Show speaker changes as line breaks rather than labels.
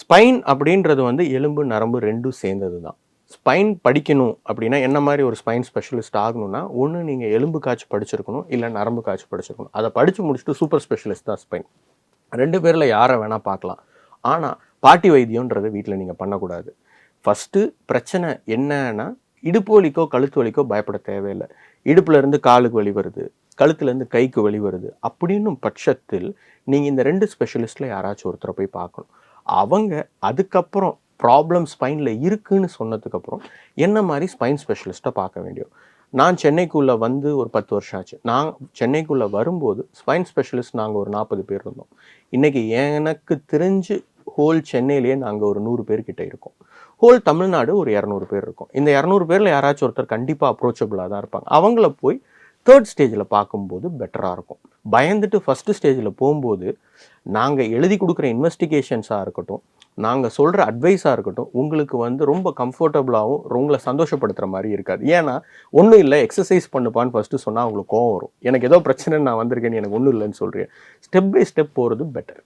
Spine அப்படின்றது வந்து எலும்பு நரம்பு ரெண்டும் சேர்ந்தது தான். ஸ்பைன் படிக்கணும் அப்படின்னா என்ன மாதிரி ஒரு ஸ்பைன் ஸ்பெஷலிஸ்ட் ஆகணும்னா, ஒன்று நீங்கள் எலும்பு காய்ச்சி படிச்சிருக்கணும், இல்லை நரம்பு காய்ச்சி படிச்சிருக்கணும். அதை படித்து முடிச்சுட்டு சூப்பர் ஸ்பெஷலிஸ்ட் தான் ஸ்பைன். 2 பேரில் யாரை வேணால் பார்க்கலாம். ஆனால் பாட்டி வைத்தியம்ன்றதை வீட்டில் நீங்கள் பண்ணக்கூடாது. ஃபஸ்ட்டு பிரச்சனை என்னன்னா, இடுப்பு வலிக்கோ கழுத்து வலிக்கோ பயப்பட தேவையில்லை. இடுப்புலேருந்து காலுக்கு வலி வருது, கழுத்துலேருந்து கைக்கு வலி வருது அப்படின்னும் பட்சத்தில் நீங்கள் இந்த 2 ஸ்பெஷலிஸ்ட்டில் யாராச்சும் ஒருத்தரை போய் பார்க்கணும். அவங்க அதுக்கப்புறம் ப்ராப்ளம் ஸ்பைனில் இருக்குன்னு சொன்னதுக்கப்புறம் என்ன மாதிரி ஸ்பைன் ஸ்பெஷலிஸ்ட்டை பார்க்க வேண்டியும். நான் சென்னைக்குள்ளே வந்து ஒரு 10 வருஷம் ஆச்சு. நான் சென்னைக்குள்ளே வரும்போது ஸ்பைன் ஸ்பெஷலிஸ்ட் நாங்கள் ஒரு 40 பேர் இருந்தோம். இன்றைக்கி எனக்கு தெரிஞ்சு ஹோல் சென்னையிலேயே நாங்கள் ஒரு 100 பேர்கிட்ட இருக்கோம். ஹோல் தமிழ்நாடு ஒரு 200 பேர் இருக்கும். இந்த 200 பேரில் யாராச்சும் ஒருத்தர் கண்டிப்பாக அப்ரோச்சபிளாக தான் இருப்பாங்க. அவங்கள போய் 3rd ஸ்டேஜில் பார்க்கும்போது பெட்டராக இருக்கும். பயந்துட்டு ஃபஸ்ட்டு ஸ்டேஜில் போகும்போது நாங்கள் எழுதி கொடுக்குற இன்வெஸ்டிகேஷன்ஸாக இருக்கட்டும், நாங்கள் சொல்கிற அட்வைஸாக இருக்கட்டும், உங்களுக்கு வந்து ரொம்ப கம்ஃபர்டபுளாகவும் உங்களை சந்தோஷப்படுத்துகிற மாதிரி இருக்காது. ஏன்னா ஒன்றும் இல்லை, எக்ஸசைஸ் பண்ணுப்பான்னு ஃபஸ்ட்டு சொன்னால் அவங்களுக்கு கோவம் வரும். எனக்கு ஏதோ பிரச்சனை நான் வந்திருக்கேன்னு எனக்கு ஒன்றும் இல்லைன்னு சொல்கிறேன். ஸ்டெப் பை ஸ்டெப் போகிறது பெட்டர்.